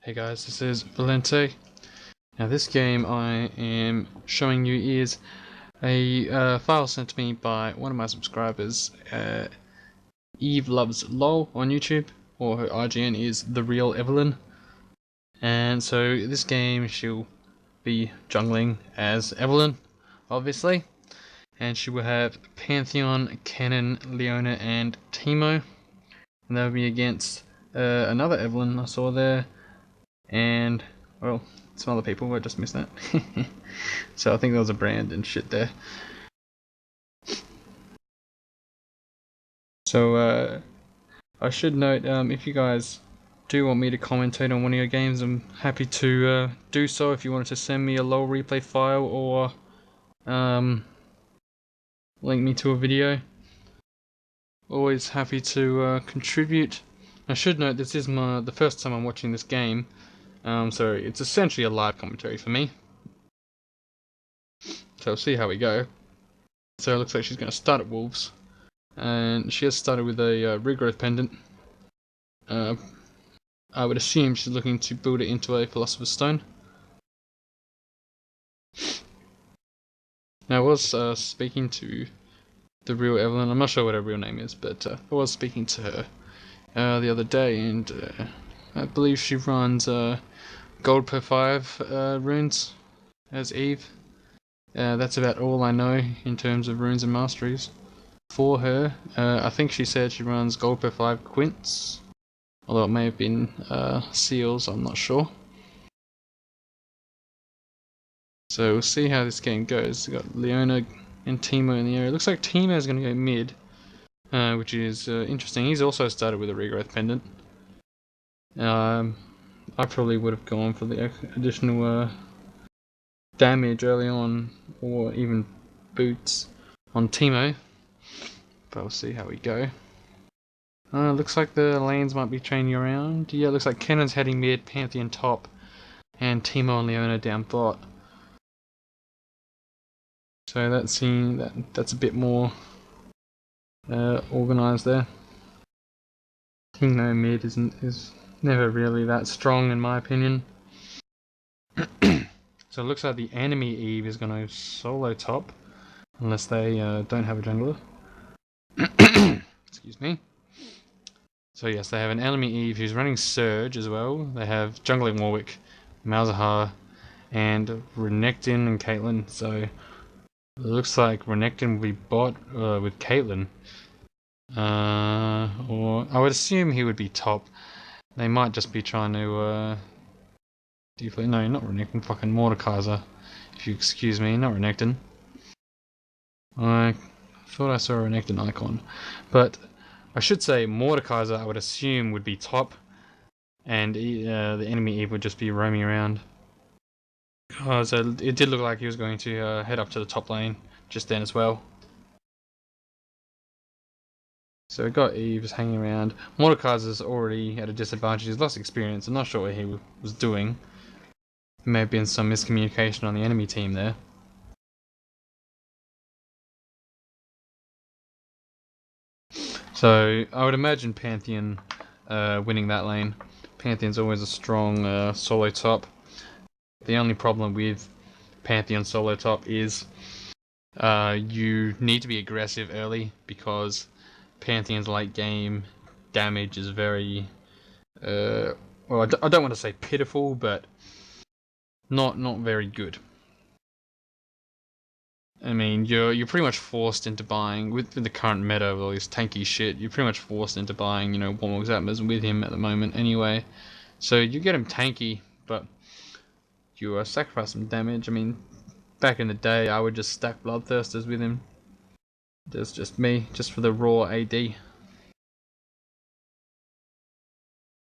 Hey guys, this is Valente. Now this game I am showing you is a file sent to me by one of my subscribers, EveLovesLoL on YouTube, or her IGN is The Real Evelyn. And so this game she'll be jungling as Evelyn, obviously, and she will have Pantheon, Cannon, Leona, and Teemo, and that will be against another Evelyn I saw there. And, well, some other people, I just missed that. So I think there was a brand and shit there. So, I should note, if you guys do want me to commentate on one of your games, I'm happy to do so. If you wanted to send me a LOLReplay file or link me to a video, always happy to contribute. I should note this is the first time I'm watching this game. So it's essentially a live commentary for me. So we'll see how we go. So it looks like she's going to start at Wolves. And she has started with a regrowth pendant. I would assume she's looking to build it into a Philosopher's Stone. Now I was speaking to the real Evelyn. I'm not sure what her real name is, but I was speaking to her the other day, and I believe she runs gold per 5 runes as Eve. That's about all I know in terms of runes and masteries for her. I think she said she runs gold per 5 quints, although it may have been seals, I'm not sure. So we'll see how this game goes. We've got Leona and Teemo in the area. Looks like Teemo is going to go mid, which is interesting. He's also started with a regrowth pendant. I probably would have gone for the additional damage early on, or even boots on Teemo, but we'll see how we go. Looks like the lanes might be changing around. Yeah, looks like Cannon's heading mid, Pantheon top, and Teemo and Leona down bot. So that's a bit more organised there. Teemo mid is never really that strong in my opinion. So it looks like the enemy Eve is going to solo top, unless they don't have a jungler. Excuse me. So yes, they have an enemy Eve who's running Surge as well. They have jungling Warwick, Malzahar, and Renekton and Caitlyn. So it looks like Renekton will be bot with Caitlyn. Or I would assume he would be top. They might just be trying to no, not Renekton, fucking Mordekaiser. If you excuse me, not Renekton. I thought I saw a Renekton icon. But I should say Mordekaiser I would assume would be top. And the enemy Eve would just be roaming around. So it did look like he was going to head up to the top lane just then as well. So we got Eve just hanging around. Mordekaiser's already at a disadvantage. He's lost experience. I'm not sure what he was doing. There may have been some miscommunication on the enemy team there. So I would imagine Pantheon winning that lane. Pantheon's always a strong solo top. The only problem with Pantheon solo top is you need to be aggressive early, because Pantheon's late game damage is very well, I don't want to say pitiful, but not very good. I mean, you're pretty much forced into buying with the current meta with all this tanky shit. You're pretty much forced into buying, Warmog's Atmas with him at the moment anyway. So you get him tanky, but you sacrifice some damage. I mean, back in the day, I would just stack Bloodthirsters with him. That's just me, just for the raw AD.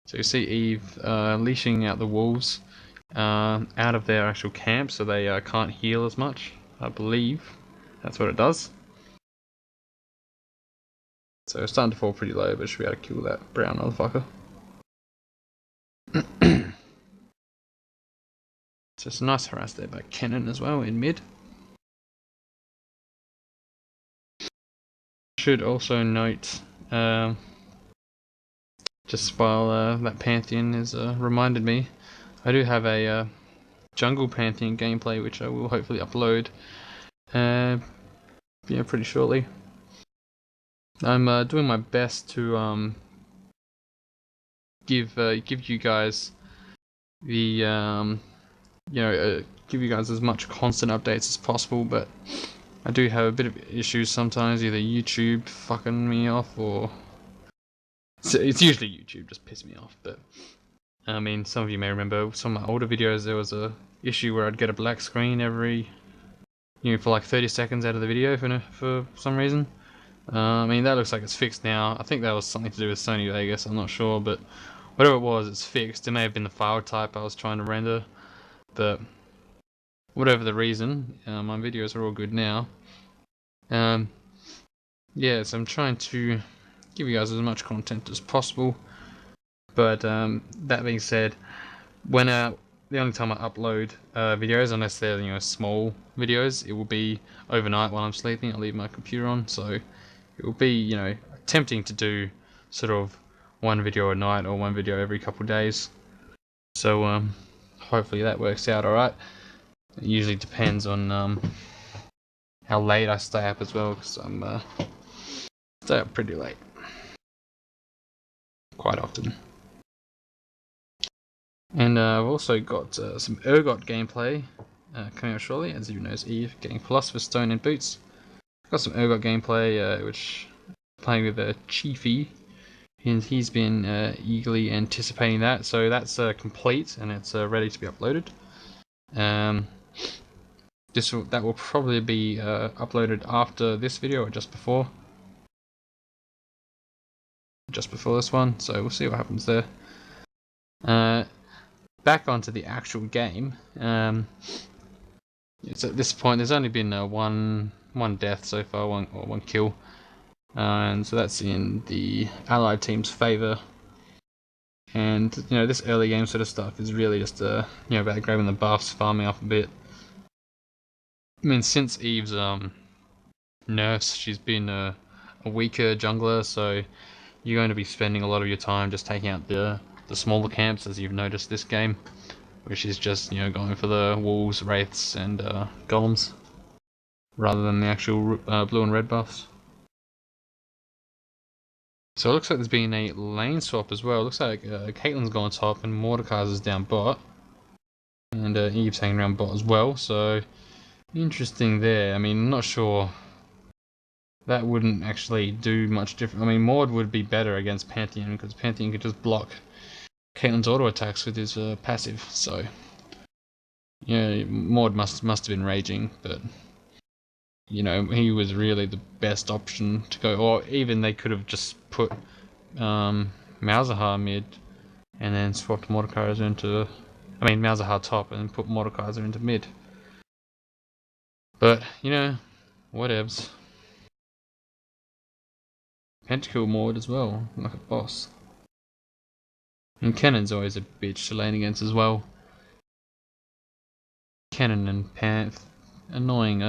So you see Eve leashing out the wolves out of their actual camp, so they can't heal as much. I believe that's what it does. So it's starting to fall pretty low, but should be able to kill that brown motherfucker. So it's a nice harass there by Cannon as well in mid. Should also note Just while that Pantheon is reminded me, I do have a jungle Pantheon gameplay which I will hopefully upload pretty shortly. I'm doing my best to give you guys the give you guys as much constant updates as possible, but I do have a bit of issues sometimes, either YouTube fucking me off, or it's usually YouTube just piss me off. But I mean, some of you may remember some of my older videos, there was a issue where I'd get a black screen every, for like 30 seconds out of the video for some reason. I mean, that looks like it's fixed now. I think that was something to do with Sony Vegas, I'm not sure, but whatever it was, it's fixed. It may have been the file type I was trying to render, but whatever the reason, my videos are all good now. Yeah, so I'm trying to give you guys as much content as possible, but that being said, when the only time I upload videos, unless they're small videos, it will be overnight while I'm sleeping. I'll leave my computer on, so it will be tempting to do sort of one video a night or one video every couple of days. So hopefully that works out alright. It usually depends on how late I stay up as well, because I'm stay up pretty late quite often. And I've also got some Urgot gameplay coming out shortly, as you know, it's Eve getting Philosopher's Stone and Boots. Got some Urgot gameplay, which playing with Chiefy, and he's been eagerly anticipating that. So that's complete and it's ready to be uploaded. That will probably be uploaded after this video or just before. Just before this one, so we'll see what happens there. Back onto the actual game. It's at this point there's only been one death so far, one kill, and so that's in the allied team's favor. And this early game sort of stuff is really just about grabbing the buffs, farming up a bit. I mean, since Eve's nerfs, she's been a weaker jungler, so you're going to be spending a lot of your time just taking out the smaller camps, as you've noticed this game, which is just going for the wolves, wraiths, and golems, rather than the actual blue and red buffs. So it looks like there's been a lane swap as well. It looks like Caitlyn's gone top and Mordekaiser's down bot, and Eve's hanging around bot as well. So interesting there. I mean, I'm not sure. That wouldn't actually do much different. I mean, Mord would be better against Pantheon, because Pantheon could just block Caitlyn's auto attacks with his passive. So yeah, Mord must have been raging, but he was really the best option to go. Or even they could have just put Malzahar mid and then swapped Mordekaiser into, Malzahar top and then put Mordekaiser into mid. But whatevs. Pentakill Mord as well, like a boss. And Kennon's always a bitch to lane against as well. Kennon and Panth, annoying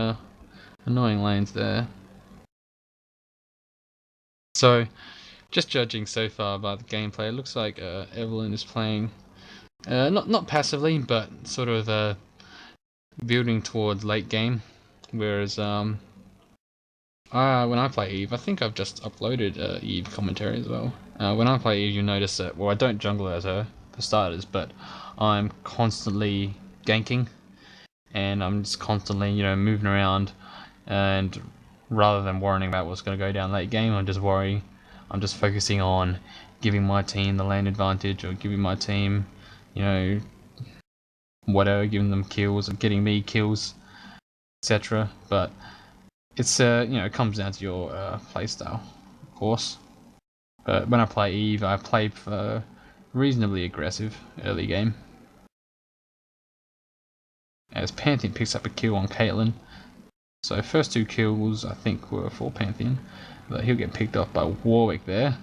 lanes there. So, just judging so far by the gameplay, it looks like Evelyn is playing not passively, but sort of building towards late game, whereas when I play Eve, I think I've just uploaded Eve commentary as well. When I play Eve, you notice that, well, I don't jungle as her, for starters, but I'm constantly ganking, and I'm just constantly, moving around, and rather than worrying about what's going to go down late game, I'm just focusing on giving my team the lane advantage, or giving my team, whatever, giving them kills, or getting me kills, etc. But it's it comes down to your playstyle, of course. But when I play Eve, I play reasonably aggressive early game. As Pantheon picks up a kill on Caitlyn. So first two kills I think were for Pantheon, but he'll get picked off by Warwick there.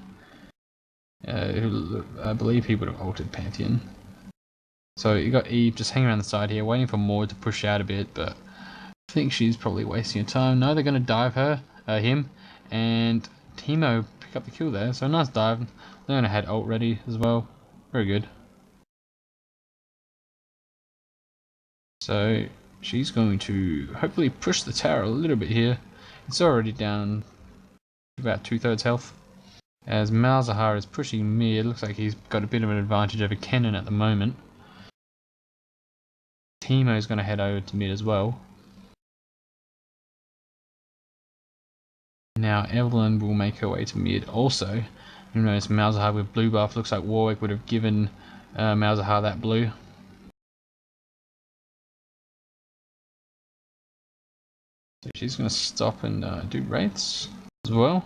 Who I believe he would have ulted Pantheon. So you got Eve just hanging around the side here, waiting for Mord to push out a bit, but I think she's probably wasting her time. No, they're going to dive him, and Teemo pick up the kill there. So nice dive. Leona had ult ready as well. Very good. So she's going to hopefully push the tower a little bit here. It's already down to about 2/3 health. As Malzahar is pushing mid, looks like he's got a bit of an advantage over Kennen at the moment. Teemo is going to head over to mid as well. Now Evelyn will make her way to mid also. You notice Malzahar with blue buff. Looks like Warwick would have given Malzahar that blue. So she's going to stop and do wraiths as well.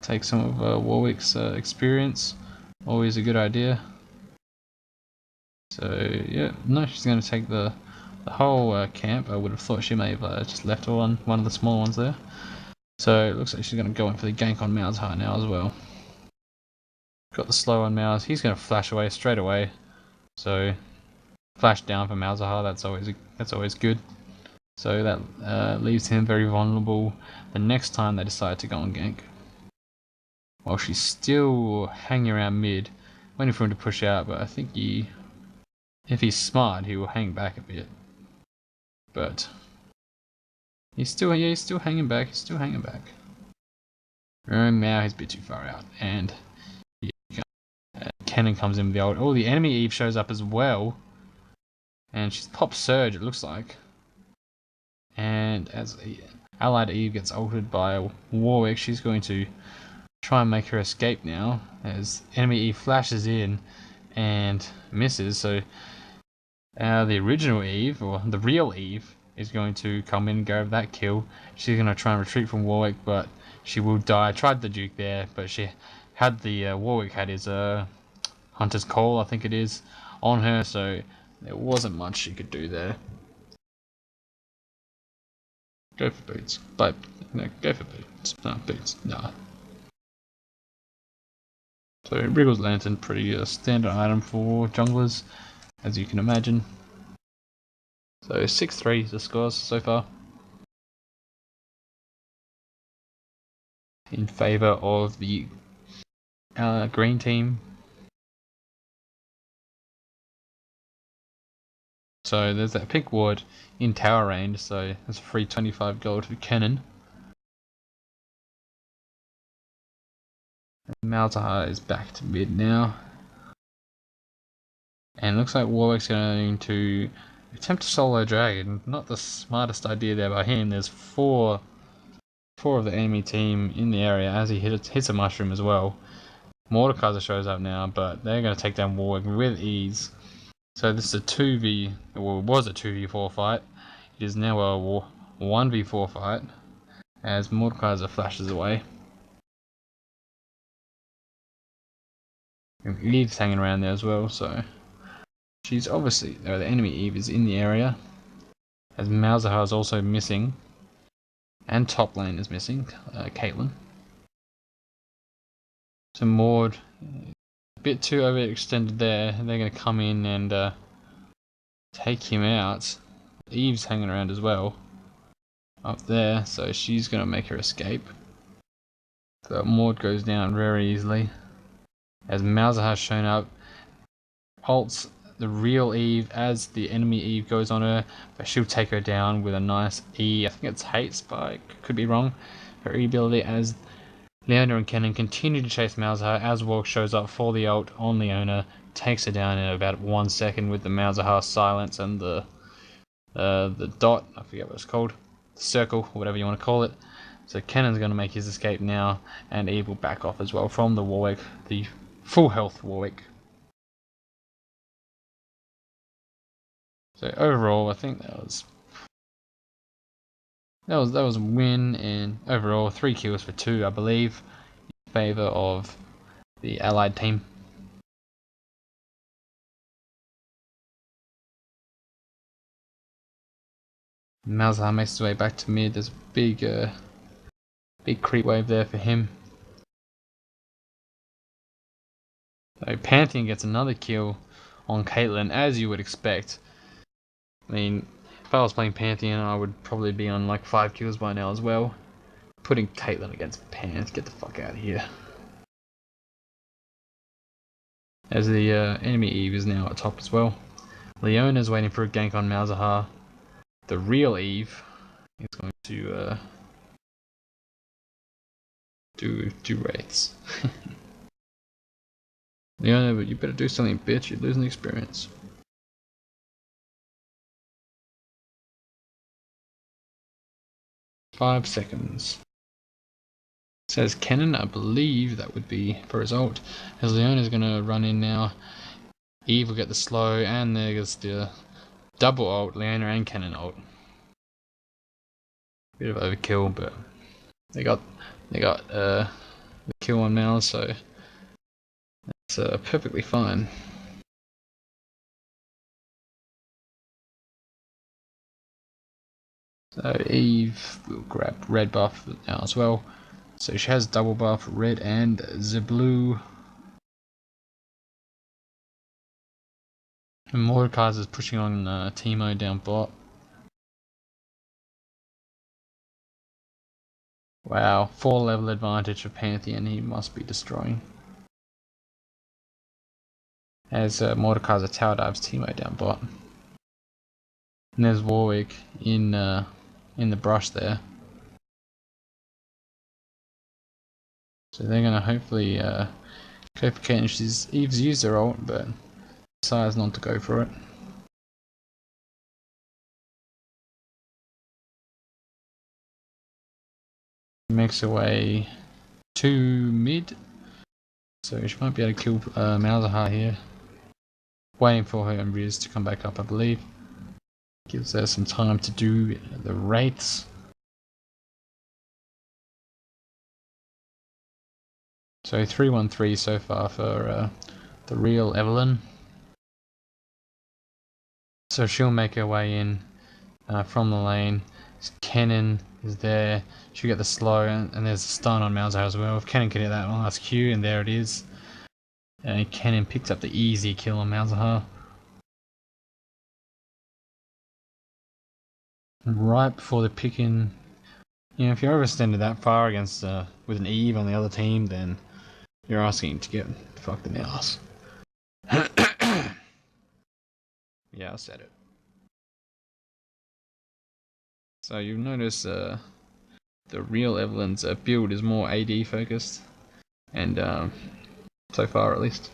Take some of Warwick's experience. Always a good idea. So yeah, no, she's going to take the whole camp. I would have thought she may have just left one of the small ones there. So it looks like she's going to go in for the gank on Malzahar now as well. Got the slow on Malz. He's going to flash away straight away. So flash down for Malzahar. That's always good. So that leaves him very vulnerable the next time they decide to go on gank. While she's still hanging around mid, waiting for him to push out. But I think if he's smart, he will hang back a bit. But he's still hanging back. He's still hanging back. And now he's a bit too far out, and Kennen comes in with the ult. Oh, the enemy Eve shows up as well, and she's popped Surge. It looks like, and as allied Eve gets ulted by Warwick, she's going to try and make her escape now. As enemy Eve flashes in and misses, so the original Eve, or the real Eve, is going to come in and go over that kill. She's going to try and retreat from Warwick, but she will die. I tried the Duke there, but she had Warwick had his Hunter's Call, I think it is, on her, so there wasn't much she could do there. Go for boots. But no, go for boots. No, boots. No. So Wriggle's Lantern, pretty standard item for junglers, as you can imagine. So 6-3 the scores so far, in favour of the green team. So there's that pink ward in tower range, so that's a free 25 gold for Kennen. Malzahar is back to mid now. And looks like Warwick's going to attempt to solo dragon. Not the smartest idea there by him. There's four of the enemy team in the area as he hits a mushroom as well. Mordekaiser shows up now, but they're going to take down Warwick with ease. So this is a 2v, well, it was a 2v4 fight. It is now a 1v4 fight as Mordekaiser flashes away. And Eve's hanging around there as well, so she's obviously, the enemy Eve is in the area, as Malzahar is also missing, and top lane is missing, Caitlyn. So Maud, a bit too overextended there, and they're going to come in and take him out. Eve's hanging around as well, up there, so she's going to make her escape. But Maud goes down very easily, as Malzahar's shown up, ults the real Eve as the enemy Eve goes on her, but she'll take her down with a nice E. I think it's Hate Spike, could be wrong. Her E ability as Leona and Kennen continue to chase Malzahar as Warwick shows up for the ult on Leona, takes her down in about 1 second with the Malzahar silence and the dot, I forget what it's called, the circle, or whatever you want to call it. So Kennen's going to make his escape now, and Eve will back off as well from the Warwick, the full health Warwick. So overall, I think that was a win, and overall 3 kills for 2, I believe, in favour of the allied team. Malzahar makes his way back to mid. There's a big creep wave there for him. So Pantheon gets another kill on Caitlyn, as you would expect. I mean, if I was playing Pantheon, I would probably be on like 5 kills by now as well. putting Caitlyn against Pants. Get the fuck out of here. As the enemy Eve is now at top as well. Leona's waiting for a gank on Malzahar. The real Eve is going to do wraiths. Leona, but you better do something, bitch. You're losing experience. Five seconds. Says Cannon, I believe that would be for his ult. As Leona's gonna run in now. Eve will get the slow, and there's the double ult, Leona and Cannon ult. Bit of overkill, but they got the kill on Mal, so that's perfectly fine. So Eve will grab red buff now as well. So she has double buff, red and the blue. And Mordekaiser's pushing on Teemo down bot. Wow, 4 level advantage for Pantheon, he must be destroying. As Mordekaiser tower dives Teemo down bot. And there's Warwick in the brush there. So they're gonna hopefully go for Caitlyn. Eve's used her ult, but decides not to go for it. Makes her way to mid, so she might be able to kill Malzahar here. Waiting for her and Riz to come back up, I believe. Gives her some time to do the wraiths. So 3-1-3 so far for the real Evelyn. So she'll make her way in from the lane. Cannon is there. She'll get the slow, and there's a stun on Malzahar as well. If Cannon can hit that last Q, and there it is. And Cannon picks up the easy kill on Malzahar. Right before the pick-in. You know, if you're overextended that far against with an Eve on the other team, then you're asking to get fucked in the ass. Yeah, I said it. So you'll notice the real Evelyn's build is more AD focused, and so far at least.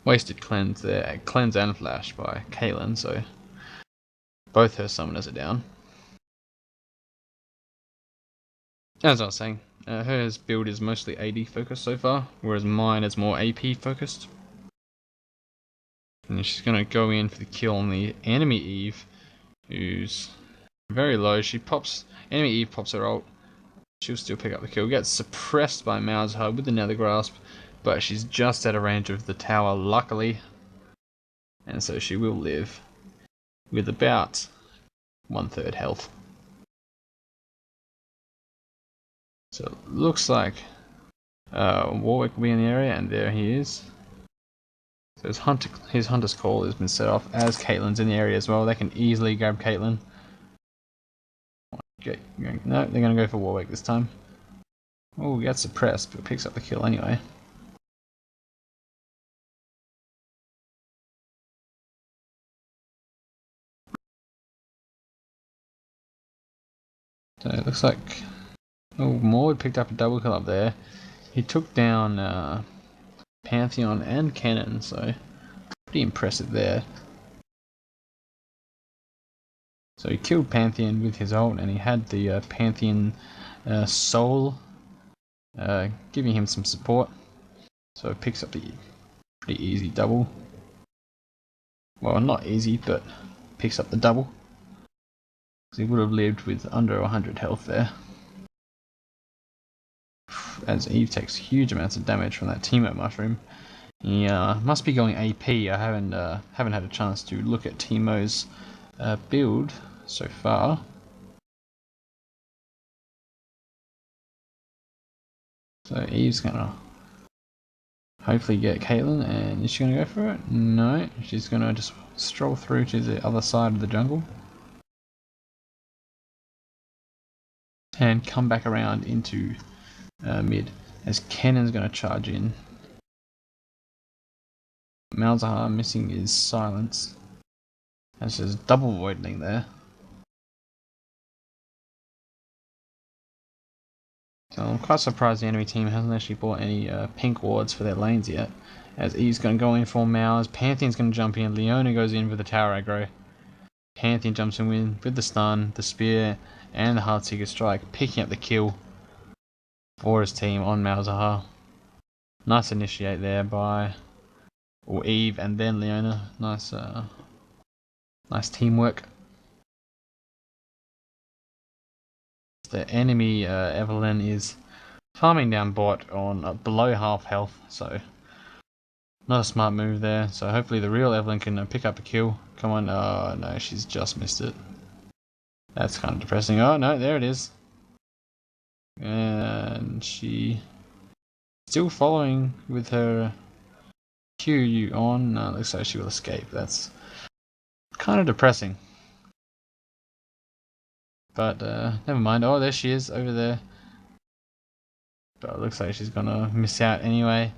Wasted cleanse there, cleanse and flash by Caitlyn, so both her summoners are down. As I was saying, her build is mostly AD focused so far, whereas mine is more AP focused. And she's gonna go in for the kill on the enemy Eve, who's very low. Enemy Eve pops her ult. She'll still pick up the kill. Gets suppressed by Malzahar with the Nether Grasp, but she's just out of range of the tower, luckily. And so she will live with about 1/3 health. So it looks like Warwick will be in the area, and there he is. So his Hunter's Call has been set off as Caitlyn's in the area as well. They can easily grab Caitlyn. Okay, no, they're going to go for Warwick this time. Oh, he gets suppressed, but picks up the kill anyway. So it looks like Maud picked up a double kill up there. He took down Pantheon and Cannon, so pretty impressive there. So he killed Pantheon with his ult, and he had the Pantheon soul giving him some support. So it picks up the pretty easy double. Well, not easy, but picks up the double. Because he would have lived with under 100 health there. As Eve takes huge amounts of damage from that Teemo mushroom. He must be going AP. I haven't had a chance to look at Teemo's build so far. So Eve's gonna hopefully get Caitlyn, and is she gonna go for it? No, she's gonna just stroll through to the other side of the jungle. and come back around into mid as Cannon's going to charge in. Malzahar missing his silence. That's just double voiding there. So I'm quite surprised the enemy team hasn't actually bought any pink wards for their lanes yet. As Eve's going to go in for Mal's, Pantheon's going to jump in, Leona goes in with the tower aggro. Pantheon jumps in with the stun, the spear, and the Heartseeker strike, picking up the kill for his team on Malzahar. Nice initiate there by Eve and then Leona. Nice teamwork. The enemy Evelyn is farming down bot on below half health, so not a smart move there. So hopefully the real Evelyn can pick up a kill. Come on, oh no, she's just missed it. That's kind of depressing. Oh no, there it is. And she still following with her Q on. No, looks like she will escape. That's kind of depressing. But never mind. Oh, there she is over there. But it looks like she's gonna miss out anyway.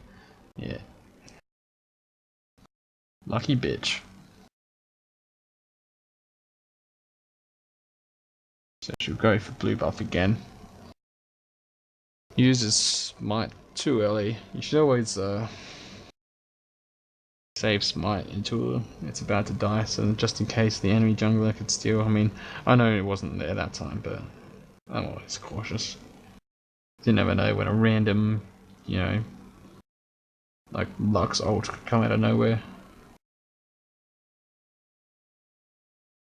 Yeah. Lucky bitch. So she'll go for blue buff again. Uses smite too early. You should always save smite until it's about to die, so just in case the enemy jungler could steal. I mean, I know it wasn't there that time, but I'm always cautious. You never know when a random, you know, like Lux ult could come out of nowhere.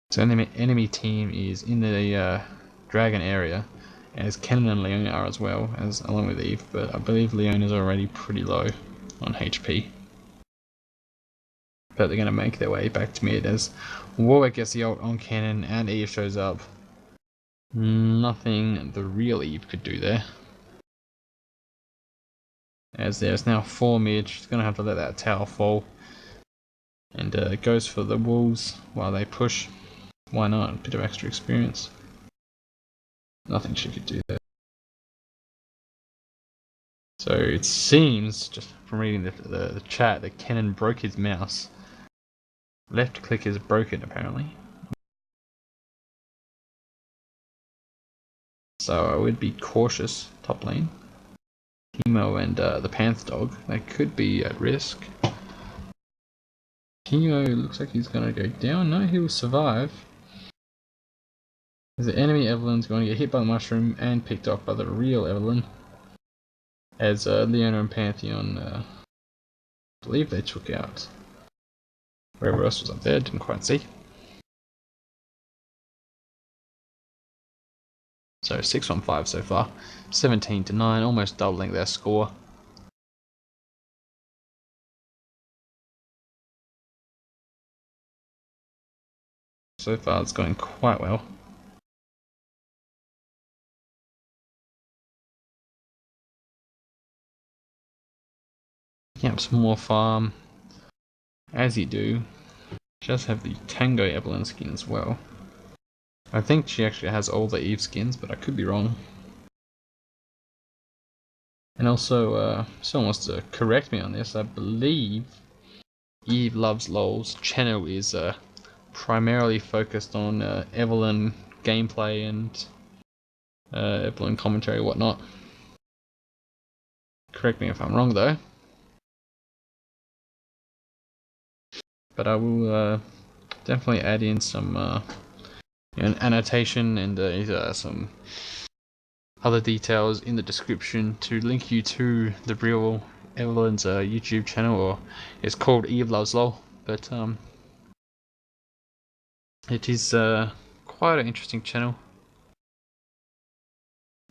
So enemy team is in the dragon area, as Kennen and Leona are as well, as along with Eve, but I believe Leona's already pretty low on HP. But they're going to make their way back to mid as Warwick gets the ult on Kennen and Eve shows up. Nothing the real Eve could do there. As there's now 4 mid, she's going to have to let that tower fall. And goes for the wolves while they push. Why not? A bit of extra experience. Nothing she could do there. So it seems, just from reading the chat, that Kennen broke his mouse. Left click is broken apparently. So I would be cautious top lane. Chemo and the Panther dog, they could be at risk. Chemo looks like he's gonna go down. No, he will survive. As the enemy Evelyn's going to get hit by the mushroom and picked off by the real Evelyn. As Leona and Pantheon, I believe they took out wherever else was up there, didn't quite see. So 6-1-5 so far, 17-9, almost doubling their score. So far it's going quite well. Picking up some more farm. As you do, she does have the Tango Evelyn skin as well. I think she actually has all the Eve skins, but I could be wrong. And also, someone wants to correct me on this. I believe EveLovesLoL's channel is primarily focused on Evelyn gameplay and Evelyn commentary, whatnot. Correct me if I'm wrong, though. But I will definitely add in some an annotation and some other details in the description to link you to the real Evelyn's YouTube channel, or it's called EveLovesLoL. But it is quite an interesting channel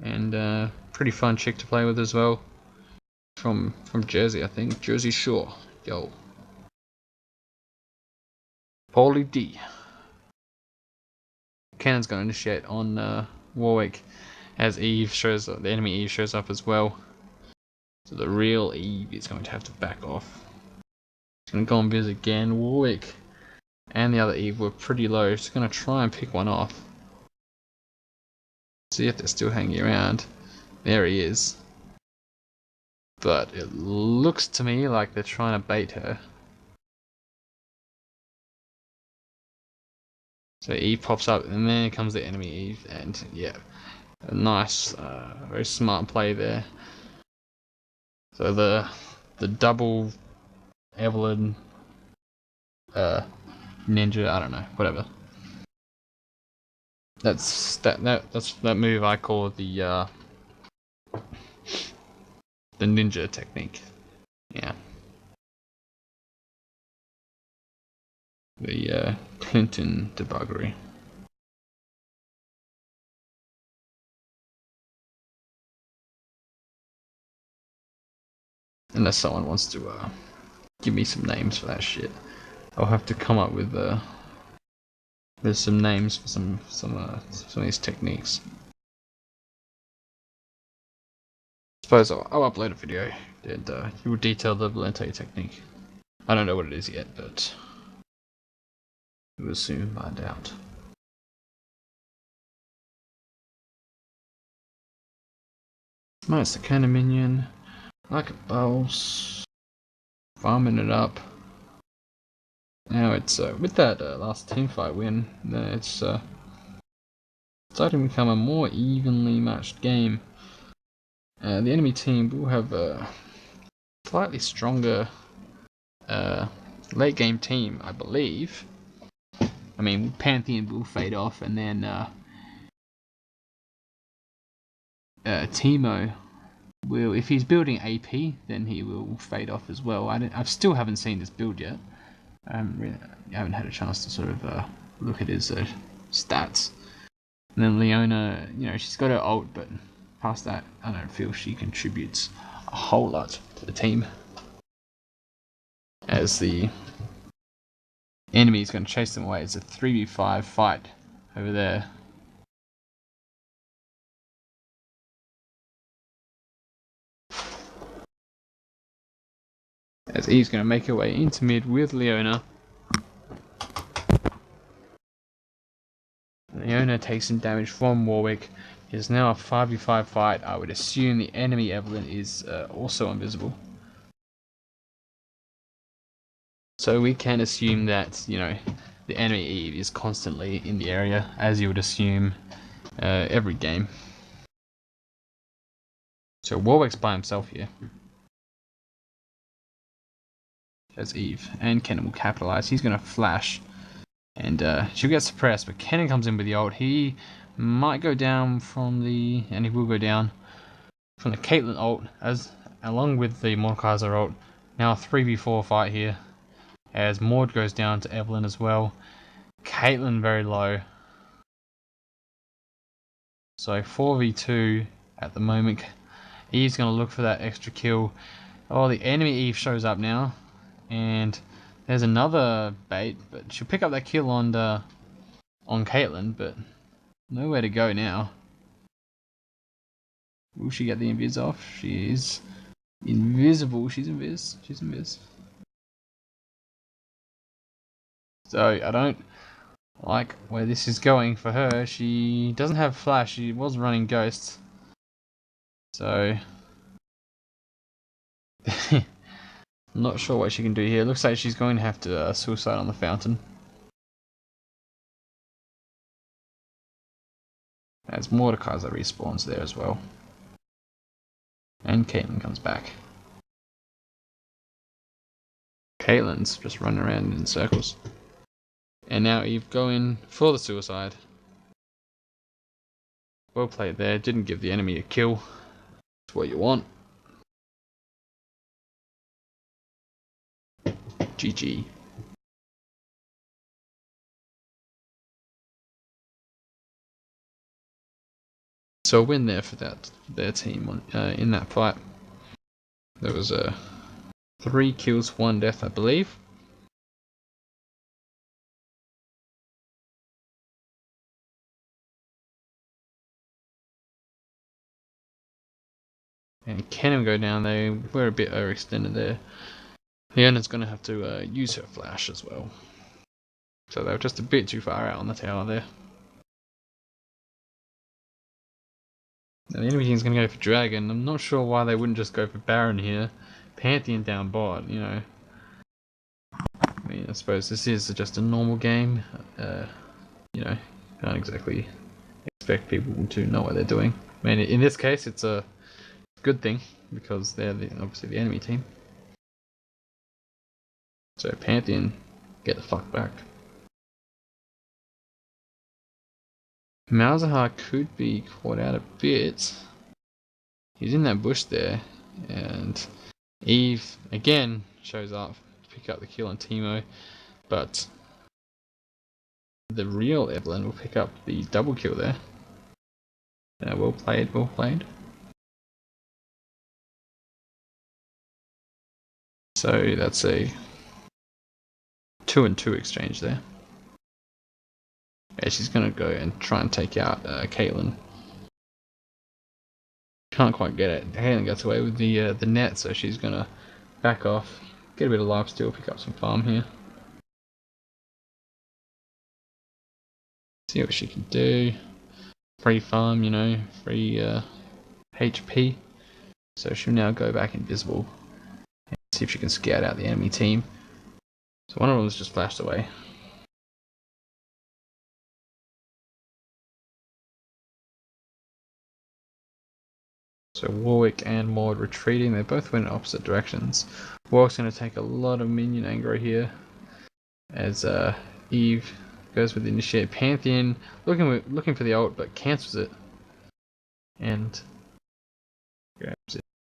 and pretty fun chick to play with as well. From Jersey, I think. Jersey Shore. Yo. Paulie D. Cannon's going to initiate on Warwick as Eve shows up, the enemy Eve shows up as well. So the real Eve is going to have to back off. He's going to go and visit again. Warwick and the other Eve were pretty low. She's going to try and pick one off. See if they're still hanging around. There he is. But it looks to me like they're trying to bait her. So Eve pops up, and then comes the enemy Eve, and yeah, a nice, very smart play there. So the double Evelyn ninja, I don't know, whatever. That's that move I call the ninja technique. Yeah. The Clinton debuggery. Unless someone wants to give me some names for that shit, I'll have to come up with some names for some of these techniques. Suppose I'll upload a video and you will detail the Valente technique. I don't know what it is yet, but we will soon find out. Nice, the kind of minion, like a boss, farming it up. Now it's with that last teamfight win, it's starting to become a more evenly matched game. The enemy team will have a slightly stronger late game team, I believe. I mean, Pantheon will fade off, and then Teemo will, if he's building AP, then he will fade off as well. I still haven't seen this build yet. I haven't had a chance to sort of look at his stats. And then Leona, you know, she's got her ult, but past that, I don't feel she contributes a whole lot to the team. As the enemy is going to chase them away. It's a 3v5 fight over there. As Eve's going to make her way into mid with Leona. Leona takes some damage from Warwick. It is now a 5v5 fight. I would assume the enemy Evelyn is also invisible. So we can assume that, you know, the enemy Eve is constantly in the area, as you would assume every game. So Warwick's by himself here. As Eve, and Kennen will capitalize. He's going to flash, and she'll get suppressed, but Kennen comes in with the ult. He might go down from the, and he will go down from the Caitlyn ult, as along with the Mordekaiser ult. Now a 3v4 fight here, as Mord goes down to Evelyn as well. Caitlyn very low. So 4v2 at the moment. Eve's going to look for that extra kill. Oh, the enemy Eve shows up now. And there's another bait, but she'll pick up that kill on Caitlyn, but nowhere to go now. Will she get the invis off? She is invisible. She's invis. So I don't like where this is going for her. She doesn't have flash. She was running ghosts. So I'm not sure what she can do here. Looks like she's going to have to suicide on the fountain. As Mordekaiser respawns there as well. And Caitlyn comes back. Caitlyn's just running around in circles. And now Eve going for the suicide. Well played there. Didn't give the enemy a kill. That's what you want. GG. So a win there for their team in that fight. There was 3 kills, 1 death, I believe. And Kennen go down. They were a bit overextended there. Leona's going to have to use her flash as well. So they were just a bit too far out on the tower there. Now the enemy team's gonna go for Dragon. I'm not sure why they wouldn't just go for Baron here. Pantheon down bot, you know. I mean, I suppose this is just a normal game. You know, can't exactly expect people to know what they're doing. I mean, in this case, it's a good thing because they're obviously the enemy team. So Pantheon, get the fuck back. Malzahar could be caught out a bit. He's in that bush there, and Eve again shows up to pick up the kill on Teemo, but the real Evelyn will pick up the double kill there. Well played, well played. So that's a 2-2 exchange there. Yeah, she's gonna go and try and take out Caitlyn. Can't quite get it. Caitlyn gets away with the net, so she's gonna back off, get a bit of lifesteal, pick up some farm here. See what she can do. Free farm, you know, free HP. So she'll now go back invisible and see if she can scout out the enemy team. So one of them has just flashed away. So Warwick and Maud retreating. They both went in opposite directions. Warwick's going to take a lot of minion aggro here as Eve goes with the initiate. Pantheon looking for the ult but cancels it and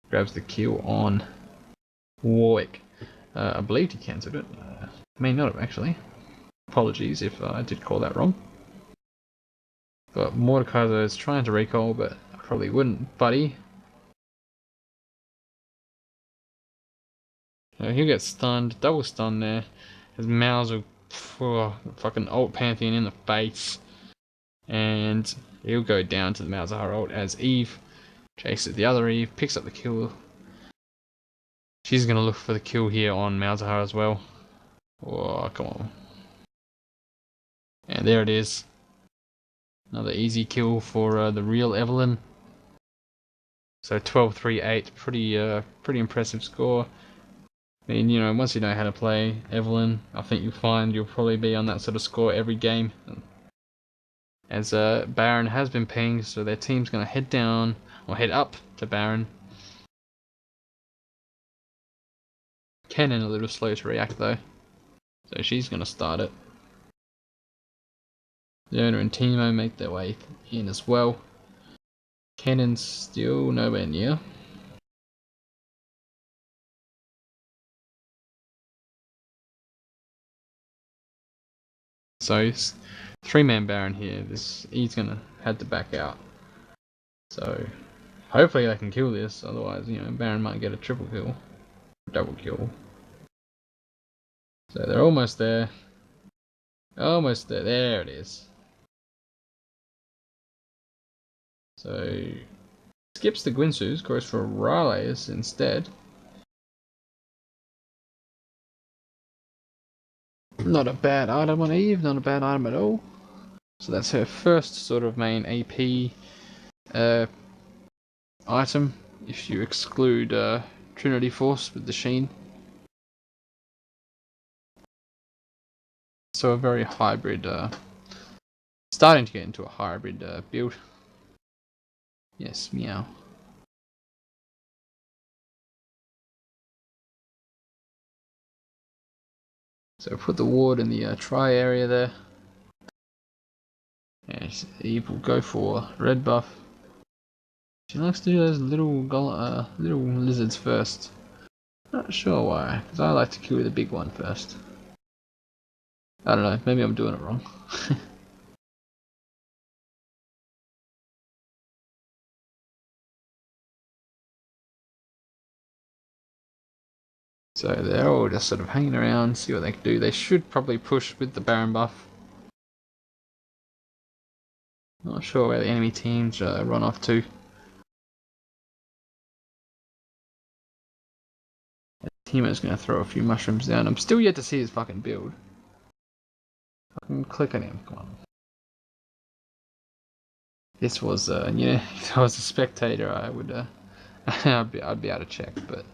grabs the kill on Warwick. I believe he cancelled it. May not have actually. Apologies if I did call that wrong. But Mordekaiser is trying to recall, but I probably wouldn't, buddy. He'll get stunned, double stun there. His Mouse will fucking ult Pantheon in the face. And he'll go down to the Malzahar ult as Eve chases the other Eve, picks up the kill. She's gonna look for the kill here on Malzahar as well. Oh, come on. And there it is. Another easy kill for the real Evelyn. So 12-3-8, pretty impressive score. I mean, you know, once you know how to play Evelyn, I think you'll find you'll probably be on that sort of score every game. As Baron has been pinged, so their team's going to head down, or head up to Baron. Kennen a little slow to react though, so she's going to start it. Leona and Teemo make their way in as well. Kennen's still nowhere near. So it's 3-man Baron here. He's gonna have to back out. So hopefully they can kill this. Otherwise, you know, Baron might get a triple kill, double kill. So they're almost there. Almost there. There it is. So skips the Gwynsu's, goes for Rylai's instead. Not a bad item on Eve, not a bad item at all. So that's her first sort of main AP item, if you exclude Trinity Force with the Sheen. So a very hybrid, starting to get into a hybrid build. Yes, meow. So put the ward in the try area there. Yes, Eve will go for red buff. She likes to do those little lizards first. Not sure why, because I like to kill the big one first. I don't know, maybe I'm doing it wrong. So they're all just sort of hanging around, see what they can do. They should probably push with the Baron buff. Not sure where the enemy teams run off to. Teemo's going to throw a few mushrooms down. I'm still yet to see his fucking build. I can click on him, come on. this was, you know, if I was a spectator, I would, I'd be able to check, but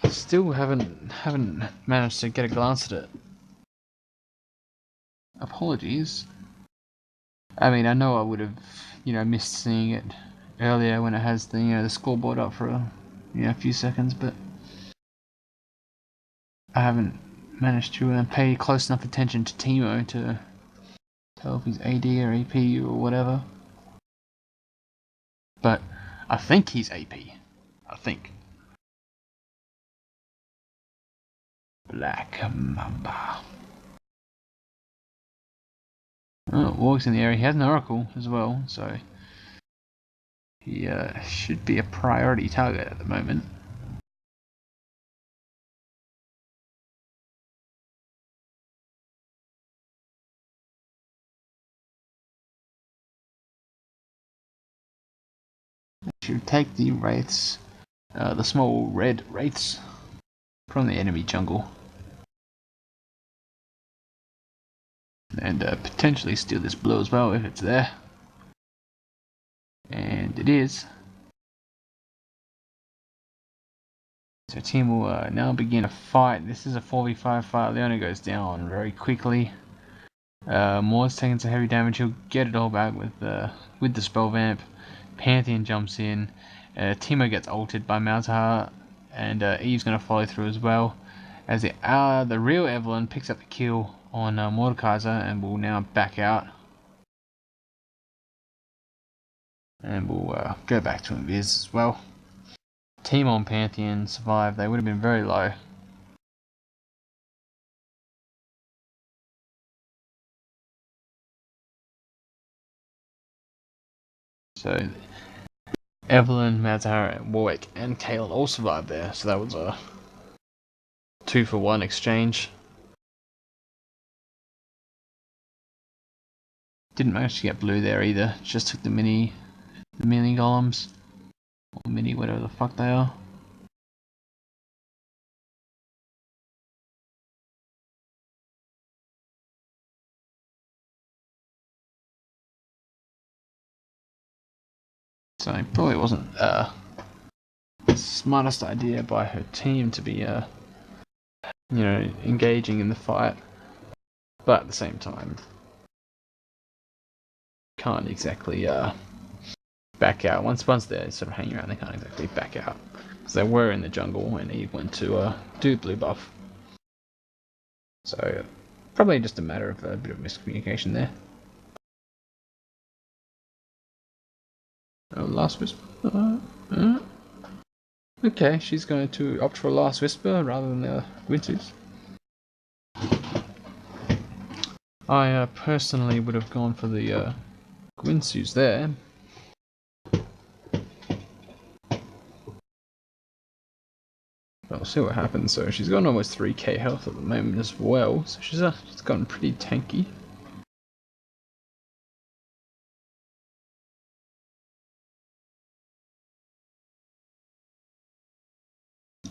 I still haven't managed to get a glance at it. Apologies. I mean, I know I would have, you know, missed seeing it earlier when it has the, you know, the scoreboard up for a, you know, a few seconds, but I haven't managed to pay close enough attention to Teemo to tell if he's AD or AP or whatever. But I think he's AP. I think. Black Mamba. Oh, Warwick's in the area. He has an Oracle as well, so he should be a priority target at the moment. Should take the wraiths, the small red wraiths, from the enemy jungle, and potentially steal this blue as well if it's there. And it is. So team will now begin a fight. This is a 4v5 fight. Leona goes down very quickly. Moore's taking some heavy damage. He'll get it all back with the spell vamp. Pantheon jumps in. Teemo gets ulted by Malzahar, and Eve's going to follow through as well. As the real Evelyn picks up the kill on Mordekaiser and will now back out. And we'll go back to Invis as well. Team on Pantheon survived. They would have been very low. So Evelyn, Malzahar, Warwick, and Kaelin all survived there. So that was a 2-for-1 exchange. Didn't manage to get blue there either. Just took the mini golems. Or mini whatever the fuck they are. So it probably wasn't the smartest idea by her team to be you know, engaging in the fight. But at the same time, can't exactly back out. Once they're sort of hanging around, they can't exactly back out. Because they were in the jungle when Eve went to do blue buff. So probably just a matter of a bit of miscommunication there. Oh, Last Whisper. Okay, she's going to opt for a Last Whisper rather than the Winters. I personally would have gone for the Gwinsu's there. But we'll see what happens. So she's got almost 3k health at the moment as well, so she's gotten pretty tanky.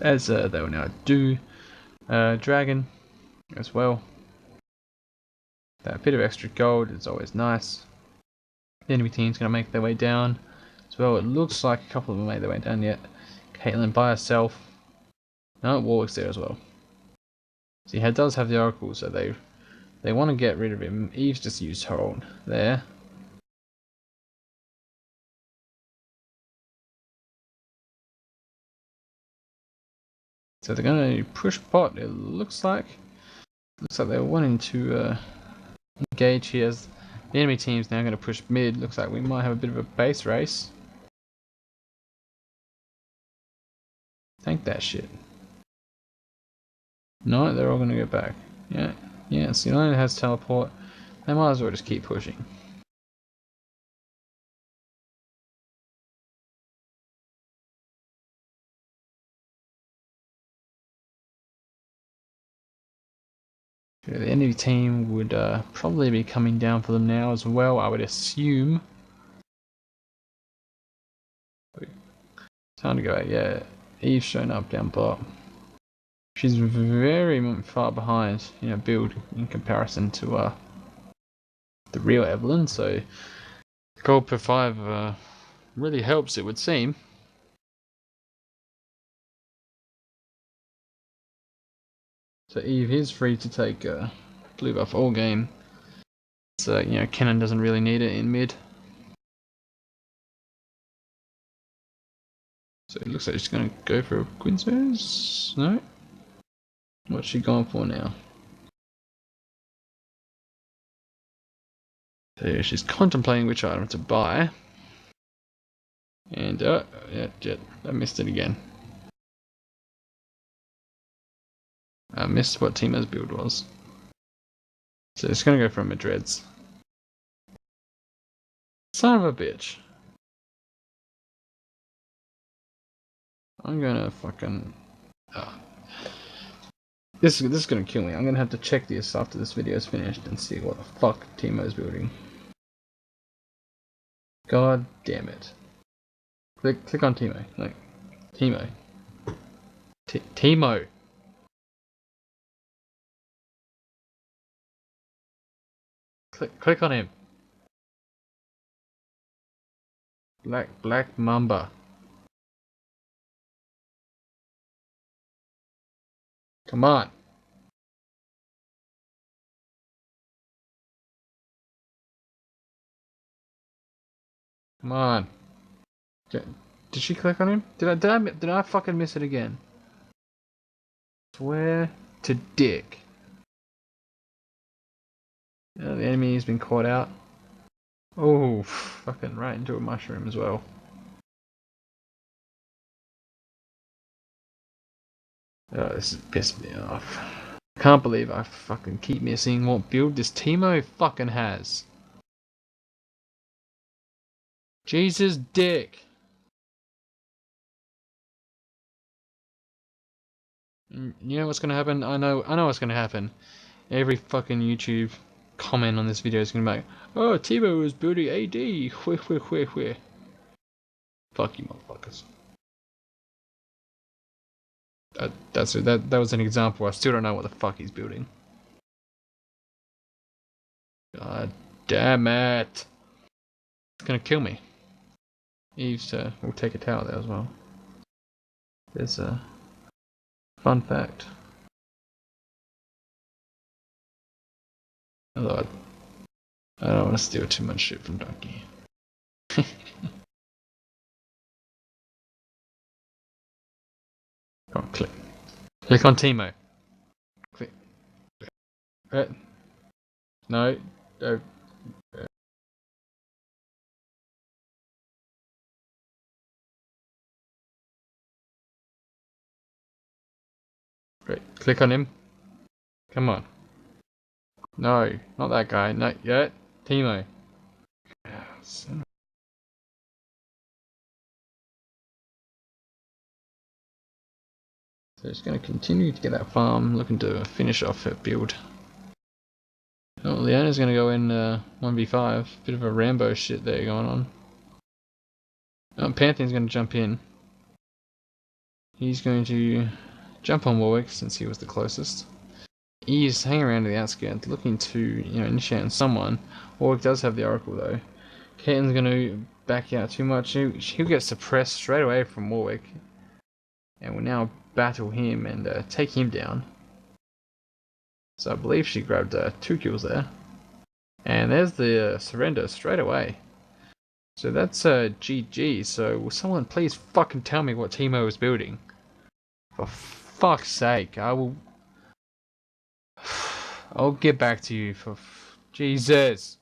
As they will now do Dragon as well. That bit of extra gold is always nice. The enemy team's going to make their way down as well. It looks like a couple of them made their way down yet. Caitlyn by herself. No, Warwick's there as well. See, he does have the Oracle, so they want to get rid of him. Eve's just used her ult there. So they're going to push bot, it looks like. Looks like they're wanting to engage here. As the enemy team's now going to push mid. Looks like we might have a bit of a base race. Tank that shit. No, they're all going to go back. Yeah, so the only has teleport. They might as well just keep pushing. The enemy team would probably be coming down for them now as well, I would assume. Time to go out, yeah. Eve's showing up down bottom. She's very far behind, you know, build in comparison to the real Evelyn, so gold per 5 really helps, it would seem. So Eve is free to take blue buff all game. So, you know, Kennen doesn't really need it in mid. So it looks like she's going to go for a Quinzos. No? What's she going for now? So she's contemplating which item to buy. And, yeah, I missed it again. I missed what Timo's build was. So it's going to go for a Madreds. Son of a bitch. I'm gonna fucking... This is gonna kill me. I'm gonna have to check this after this video is finished and see what the fuck Timo's building. God damn it. Click on Timo. Like, Timo. Timo! Click on him. Black Mamba. Come on. Come on. Did she click on him? Did I fucking miss it again? Swear to dick. The enemy has been caught out. Oh, fucking right into a mushroom as well. Oh, this is pissing me off. Can't believe I fucking keep missing what build this Timo fucking has. Jesus dick. You know what's gonna happen? I know what's gonna happen. Every fucking YouTube comment on this video is gonna be like, oh, Timo was building AD. Where. Fuck you, motherfuckers. That was an example. I still don't know what the fuck he's building. God damn it! It's gonna kill me. Eve's will take a tower there as well. There's a fun fact. Although I don't want to steal too much shit from Donkey. Come on, click on Timo. Click. No. Great. Click on him. Come on. No, not that guy. Not yet. Timo. So it's going to continue to get that farm, looking to finish off her build. Oh, Leona's going to go in 1v5. Bit of a Rambo shit there going on. Oh, Pantheon's going to jump in. He's going to jump on Warwick since he was the closest. He's hanging around to the outskirts, looking to, you know, initiate on someone. Warwick does have the Oracle though. Caton's going to back out too much. He'll get suppressed straight away from Warwick. And we'll now battle him and take him down. So I believe she grabbed 2 kills there. And there's the surrender straight away. So that's GG. So will someone please fucking tell me what Timo is building? For fuck's sake, I'll get back to you for Jesus.